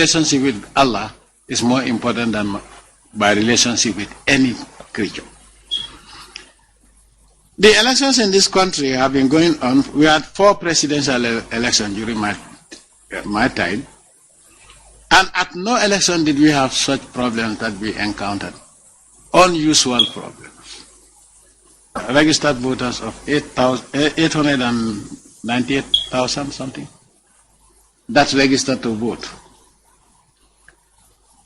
relationship with Allah is more important than my relationship with any creature. The elections in this country have been going on. We had 4 presidential elections during my time. And at no election did we have such problems that we encountered. Unusual problems. Registered voters of 898,000 something. That's registered to vote.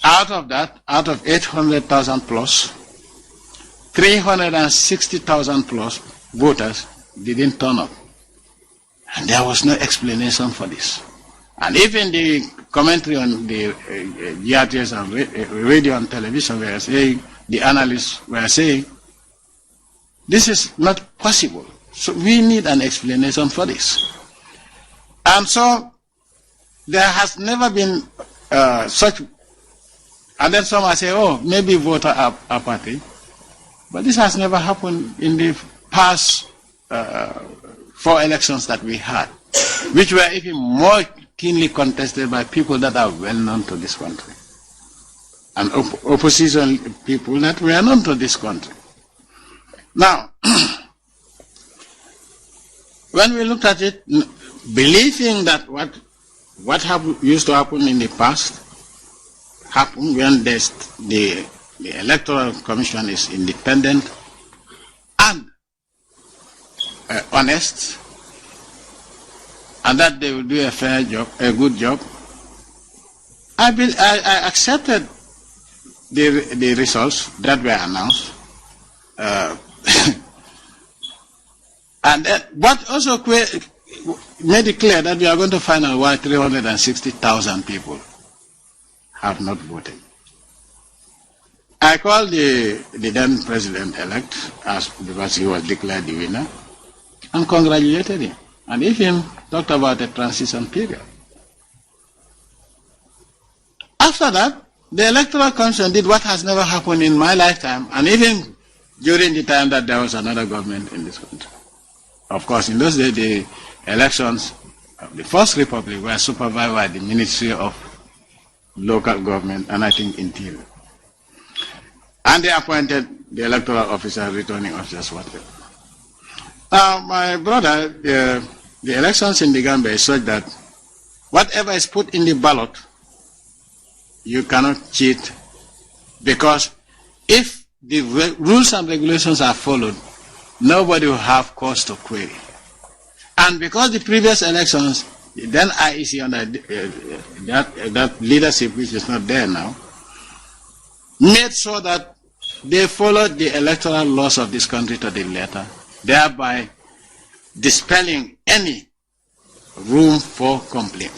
Out of that, out of 800,000 plus, 360,000 plus voters didn't turn up. And there was no explanation for this. And even the commentary on the GRTS and radio and television were saying, the analysts were saying, this is not possible. So we need an explanation for this. And so there has never been such, and then some say, oh, maybe voter apathy. But this has never happened in the past 4 elections that we had, which were even more keenly contested by people that are well known to this country, and opposition people that were known to this country. Now, when we looked at it, believing that what used to happen in the past happened when the Electoral Commission is independent and honest, and that they will do a fair job, a good job, I accepted the results that were announced. And what also made it clear that we are going to find out why 360,000 people have not voted. I called the then president-elect because he was declared the winner and congratulated him, and even talked about a transition period. After that, the Electoral Commission did what has never happened in my lifetime, and even during the time that there was another government in this country. Of course, in those days, the elections of the First Republic were supervised by the Ministry of Local Government and I think Interior. And they appointed the electoral officers, returning officers, whatever. Now, my brother, the elections in the Gambia is such that whatever is put in the ballot, you cannot cheat, because if the rules and regulations are followed, nobody will have cause to query. And because the previous elections, then IEC under that leadership, which is not there now, made sure that they followed the electoral laws of this country to the letter, thereby dispelling any room for complaint.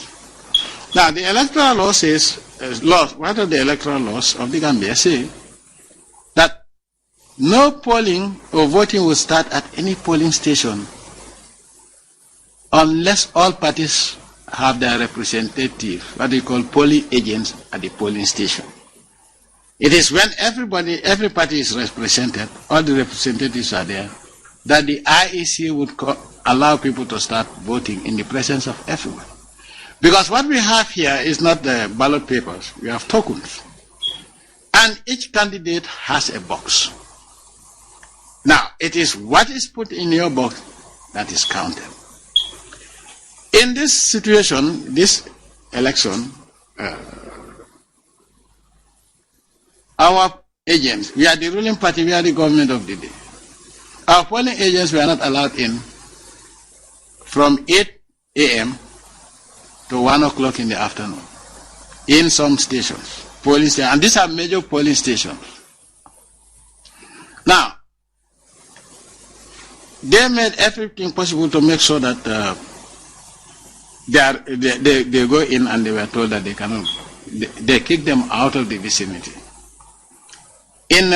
Now, the electoral law says, what are the electoral laws of the Gambia say that no polling or voting will start at any polling station unless all parties have their representative, what we call polling agents, at the polling station. It is when every party is represented, all the representatives are there, that the IEC would allow people to start voting in the presence of everyone. Because what we have here is not the ballot papers, we have tokens. And each candidate has a box. Now, it is what is put in your box that is counted. In this situation, this election, our agents, we are the ruling party, we are the government of the day. Our polling agents were not allowed in from 8 a.m. to 1 o'clock in the afternoon in some stations, polling stations, and these are major polling stations. Now, they made everything possible to make sure that they go in, and they were told that they cannot. They kicked them out of the vicinity. In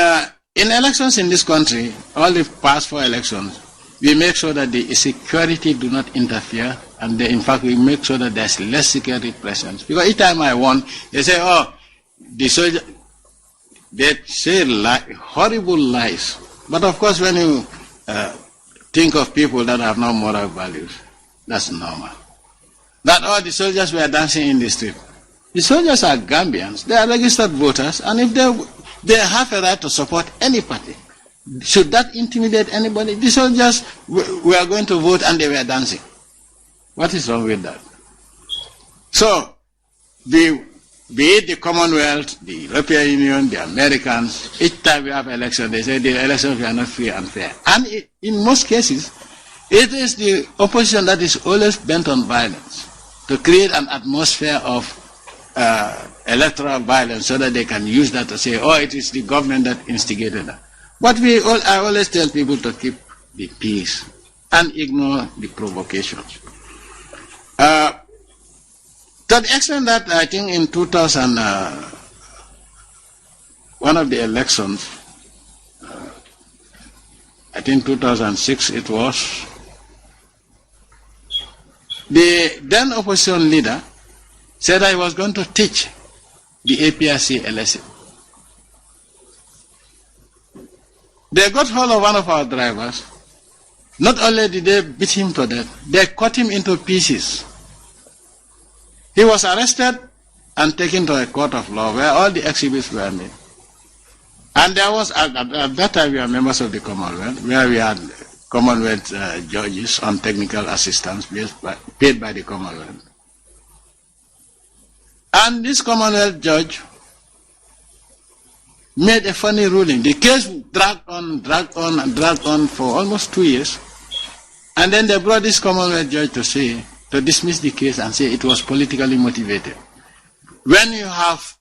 elections in this country, all the past 4 elections, we make sure that the security do not interfere, and in fact we make sure that there's less security presence. Because each time I won, they say, oh, the soldier, they say horrible lies. But of course, when you think of people that have no moral values, that's normal. That all the soldiers were dancing in the street. The soldiers are Gambians. They are registered voters, and if they have a right to support any party, should that intimidate anybody? The soldiers were going to vote and they were dancing. What is wrong with that? So, be it the Commonwealth, the European Union, the Americans, each time we have elections, they say the elections were not free and fair. And in most cases, it is the opposition that is always bent on violence, to create an atmosphere of electoral violence so that they can use that to say, oh, it is the government that instigated that. But I always tell people to keep the peace and ignore the provocations. To the extent that I think in 2000, one of the elections, I think 2006 it was, the then opposition leader said I was going to teach the APRC a lesson. They got hold of one of our drivers. Not only did they beat him to death, they cut him into pieces. He was arrested and taken to a court of law where all the exhibits were made. And there was, at that time we were members of the Commonwealth, where we had Commonwealth judges on technical assistance paid by the Commonwealth. And this Commonwealth judge made a funny ruling. The case dragged on for almost 2 years. And then they brought this Commonwealth judge to dismiss the case and say it was politically motivated. When you have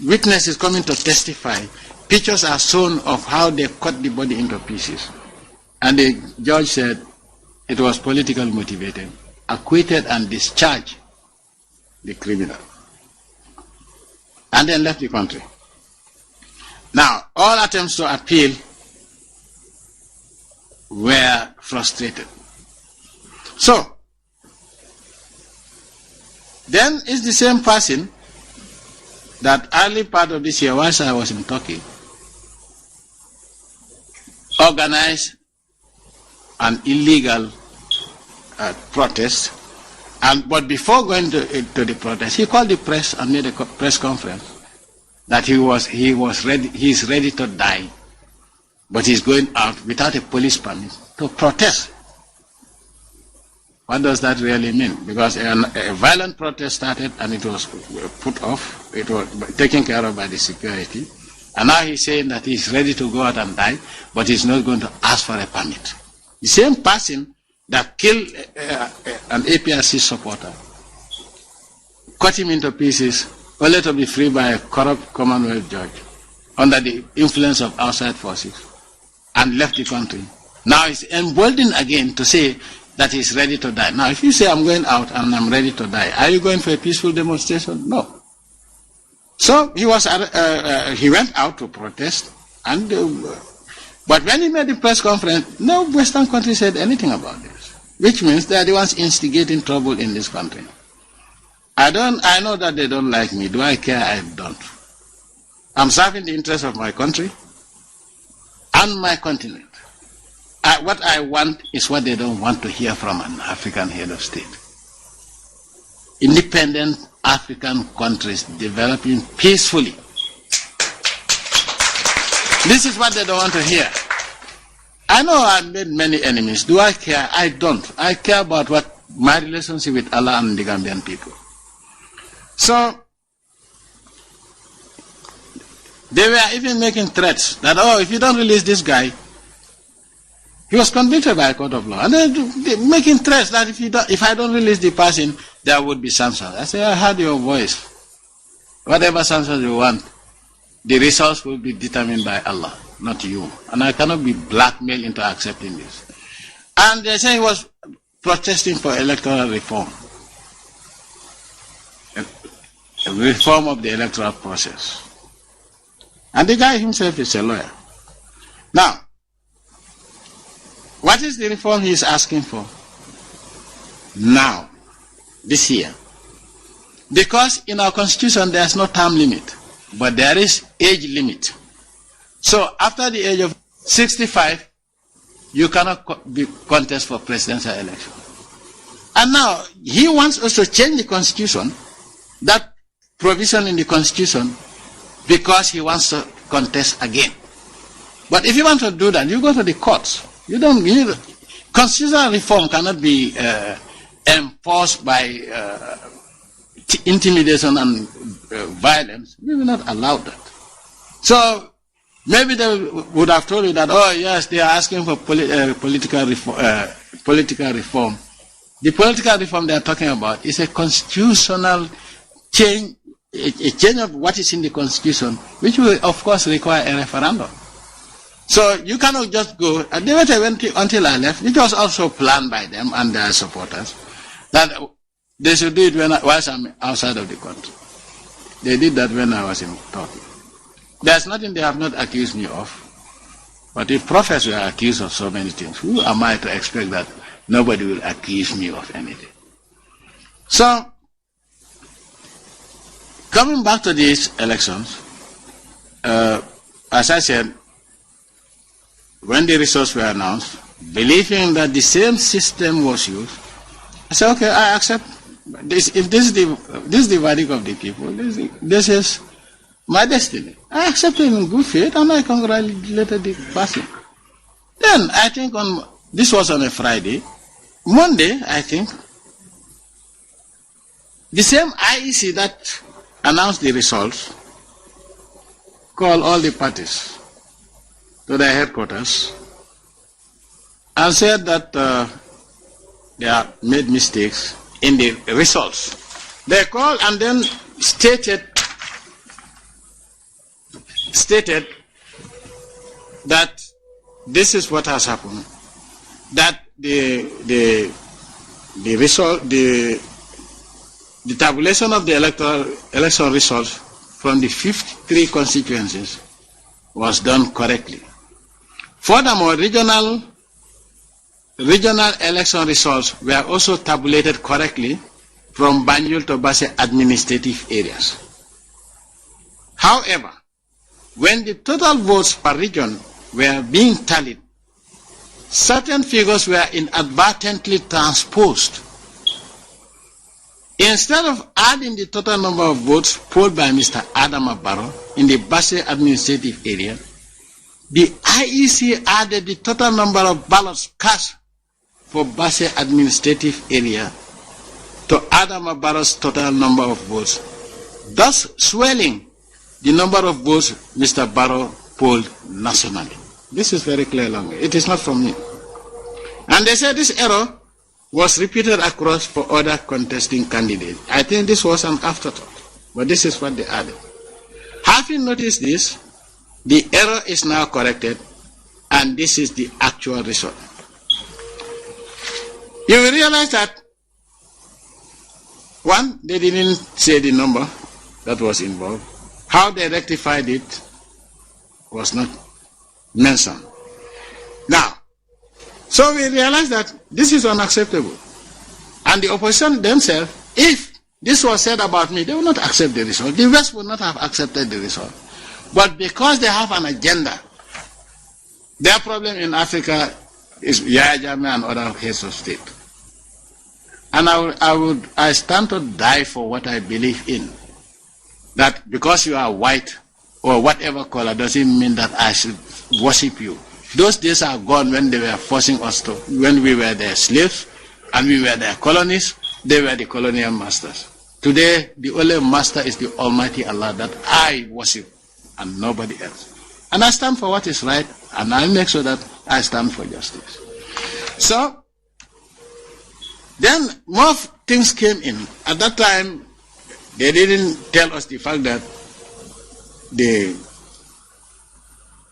witnesses coming to testify, pictures are shown of how they cut the body into pieces. And the judge said it was politically motivated, acquitted and discharged the criminal. And then left the country. Now, all attempts to appeal were frustrated. So, then it's the same person that early part of this year, whilst I was in Turkey, organized an illegal protest. But before going to the protest, he called the press and made a press conference that he is ready to die, but he's going out without a police permit to protest. What does that really mean? Because a violent protest started and it was put off, it was taken care of by the security, and now he's saying that he's ready to go out and die, but he's not going to ask for a permit. The same person that killed an APRC supporter, cut him into pieces, only to be freed by a corrupt Commonwealth judge under the influence of outside forces, and left the country. Now he's emboldened again to say that he's ready to die. Now, if you say I'm going out and I'm ready to die, are you going for a peaceful demonstration? No. So he went out to protest, and but when he made the press conference, no Western country said anything about this, which means they are the ones instigating trouble in this country. I know that they don't like me. Do I care? I don't. I'm serving the interests of my country and my continent. What I want is what they don't want to hear from an African head of state. Independent African countries developing peacefully. This is what they don't want to hear. I know I've made many enemies. Do I care? I don't. I care about my relationship with Allah and the Gambian people. So, they were even making threats that, oh, if you don't release this guy, he was convicted by a court of law. And they're making threats that if I don't release the person, there would be sanctions. I say, I heard your voice. Whatever sanctions you want, the results will be determined by Allah, not you. And I cannot be blackmailed into accepting this. And they say he was protesting for electoral reform. A reform of the electoral process. And the guy himself is a lawyer. Now, what is the reform he is asking for? Now, this year. Because in our constitution there is no term limit, but there is age limit. So after the age of 65, you cannot contest for presidential election. And now, he wants us to change the constitution that provision in the Constitution because he wants to contest again. But if you want to do that, you go to the courts. You don't. Constitutional reform cannot be enforced by intimidation and violence. We will not allow that. So maybe they would have told you that, oh yes, they are asking for political reform. The political reform they are talking about is a constitutional change, a change of what is in the Constitution, which will of course require a referendum. So you cannot just go, and they waited until I left, which was also planned by them and their supporters, that they should do it whilst I'm outside of the country. They did that when I was in Turkey. There's nothing they have not accused me of. But if prophets were accused of so many things, who am I to expect that nobody will accuse me of anything? So, coming back to these elections, as I said, when the results were announced, believing that the same system was used, I said, okay, I accept this. If this is the verdict of the people, this is my destiny. I accepted in good faith and I congratulated the person. Then I think this was on a Friday. Monday, I think, the same IEC that announced the results called all the parties to their headquarters and said that they have made mistakes in the results. They called and then stated that this is what has happened, that the tabulation of the election results from the 53 constituencies was done correctly. Furthermore, regional election results were also tabulated correctly from Banjul to Basse administrative areas. However, when the total votes per region were being tallied, certain figures were inadvertently transposed. Instead of adding the total number of votes polled by Mr. Adama Barrow in the Basse administrative area, the IEC added the total number of ballots cast for Basse administrative area to Adama Barrow's total number of votes, thus swelling the number of votes Mr. Barrow polled nationally. This is very clear language. It is not from me. And they said this error was repeated across for other contesting candidates. I think this was an afterthought, but this is what they added. Having noticed this, the error is now corrected, and this is the actual result. You will realize that, one, they didn't say the number that was involved. How they rectified it was not mentioned. Now, so we realize that this is unacceptable. And the opposition themselves, if this was said about me, they will not accept the result. The West would not have accepted the result. But because they have an agenda, their problem in Africa is Yahya Jammeh and other heads of state. And I stand to die for what I believe in. That because you are white or whatever color doesn't mean that I should worship you. Those days are gone when they were forcing us to, when we were their slaves and we were their colonies, they were the colonial masters. Today, the only master is the Almighty Allah that I worship and nobody else. And I stand for what is right, and I'll make sure that I stand for justice. So, then more things came in. At that time, they didn't tell us the fact that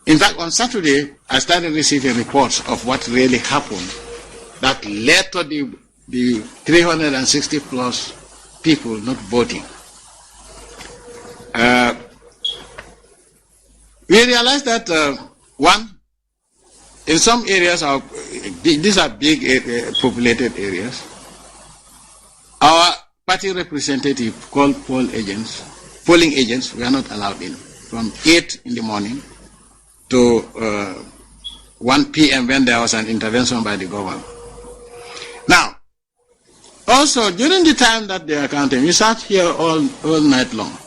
in fact, on Saturday, I started receiving reports of what really happened that led to the 360 plus people not voting. We realized that, one, in some areas, these are big populated areas, our party representative called polling agents were not allowed in from 8 in the morning to 1 p.m. when there was an intervention by the government. Now, Also, during the time that they were counting, we sat here all night long.